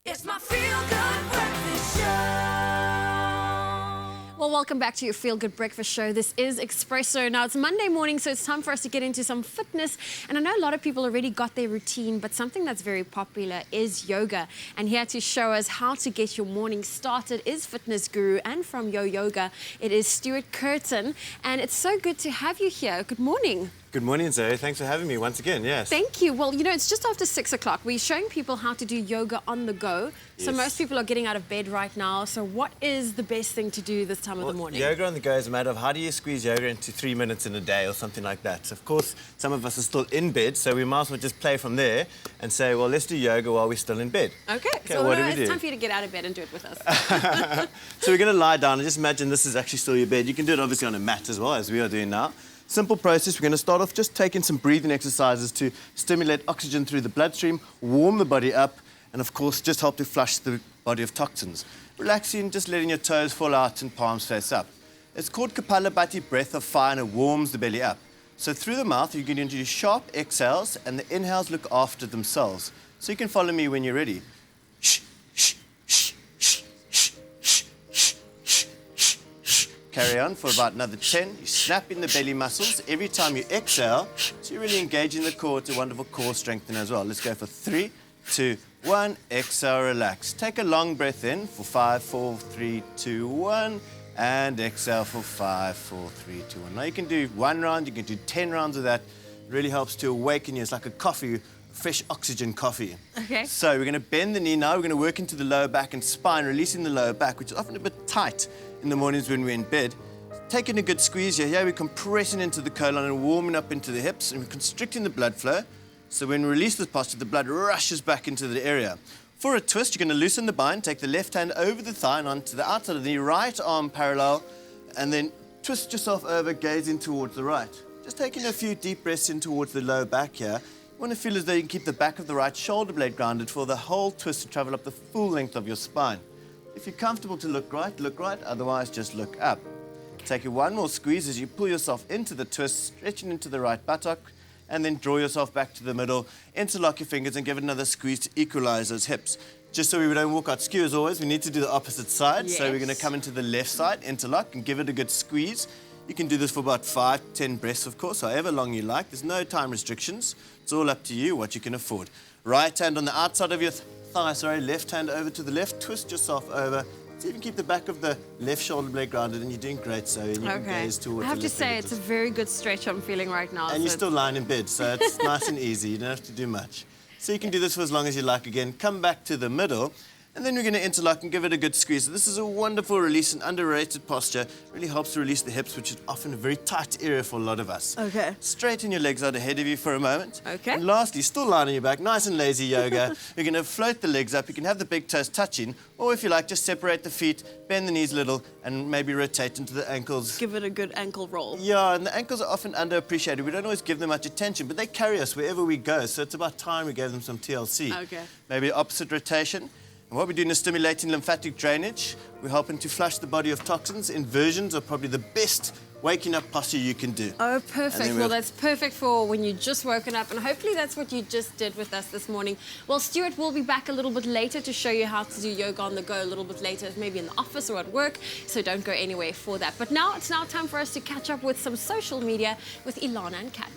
It's my feel-good breakfast show. Well, welcome back to your Feel Good Breakfast Show. This is Expresso. Now, it's Monday morning, so it's time for us to get into some fitness. And I know a lot of people already got their routine, but something that's very popular is yoga. And here to show us how to get your morning started is fitness guru, and from Yo Yoga, it is Stuart Kirton. And it's so good to have you here. Good morning. Good morning, Zoe. Thanks for having me once again, yes. Thank you. Well, you know, it's just after 6 o'clock. We're showing people how to do yoga on the go. So Yes. most people are getting out of bed right now. So what is the best thing to do this time of the morning? Yoga on the go is a matter of how do you squeeze yoga into 3 minutes in a day or something like that. So of course, some of us are still in bed, so we might as well just play from there and say, well, let's do yoga while we're still in bed. Okay, So what do we it's do? time for you to get out of bed and do it with us. So we're going to lie down and just imagine this is actually still your bed. You can do it obviously on a mat as well, as we are doing now. Simple process. We're going to start off just taking some breathing exercises to stimulate oxygen through the bloodstream, warm the body up, and of course just help to flush the body of toxins. Relaxing, just letting your toes fall out and palms face up. It's called Kapalabhati breath of fire, and it warms the belly up. So through the mouth, you're going to do sharp exhales, and the inhales look after themselves. So you can follow me when you're ready. Shh, shh, shh, shh, shh, shh, shh, shh, shh, shh. Carry on for about another 10. You snap in the belly muscles every time you exhale, so you're really engaging the core. It's a wonderful core strengthener as well. Let's go for 3, 2, 1. Exhale, relax. Take a long breath in for 5, 4, 3, 2, 1. And exhale for 5, 4, 3, 2, 1. Now you can do 1 round, you can do 10 rounds of that. It really helps to awaken you. It's like a coffee, fresh oxygen coffee. Okay. So we're going to bend the knee now. We're going to work into the lower back and spine, releasing the lower back, which is often a bit tight in the mornings when we're in bed. Taking a good squeeze here. Here we're compressing into the colon and warming up into the hips, and we're constricting the blood flow. So when we release this posture, the blood rushes back into the area. For a twist, you're going to loosen the bind, take the left hand over the thigh and onto the outside of the knee, right arm parallel, and then twist yourself over, gazing towards the right. Just taking a few deep breaths in towards the lower back here. You want to feel as though you can keep the back of the right shoulder blade grounded for the whole twist to travel up the full length of your spine. If you're comfortable to look right, otherwise just look up. Take one more squeeze as you pull yourself into the twist, stretching into the right buttock, and then draw yourself back to the middle, interlock your fingers and give it another squeeze to equalize those hips. Just so we don't walk out skew as always, we need to do the opposite side. Yes. So we're going to come into the left side, interlock, and give it a good squeeze. You can do this for about 5, 10 breaths, of course, however long you like. There's no time restrictions. It's all up to you, what you can afford. Right hand on the outside of your thigh, left hand over to the left, twist yourself over. So you can keep the back of the left shoulder blade grounded, and you're doing great, so you can gaze towards I have the to left say, fingertips. it's a very good stretch I'm feeling right now. And you're still lying in bed, so it's nice and easy. You don't have to do much. So you can do this for as long as you like again. Come back to the middle, and then we're going to interlock and give it a good squeeze. So this is a wonderful release, an underrated posture. Really helps to release the hips, which is often a very tight area for a lot of us. Okay. Straighten your legs out ahead of you for a moment. Okay. And lastly, still lying on your back, nice and lazy yoga. You're going to float the legs up. You can have the big toes touching, or if you like, just separate the feet, bend the knees a little, and maybe rotate into the ankles. Give it a good ankle roll. Yeah, and the ankles are often underappreciated. We don't always give them much attention, but they carry us wherever we go, so it's about time we gave them some TLC. Okay. Maybe opposite rotation. And what we're doing is stimulating lymphatic drainage. We're helping to flush the body of toxins. Inversions are probably the best waking up posture you can do. Oh, perfect. then Well, we'll- that's perfect for when you just woken up, and hopefully that's what you just did with us this morning. Well, Stuart will be back a little bit later to show you how to do yoga on the go a little bit later, maybe in the office or at work, so don't go anywhere for that. But now it's time for us to catch up with some social media with Ilana and Kat.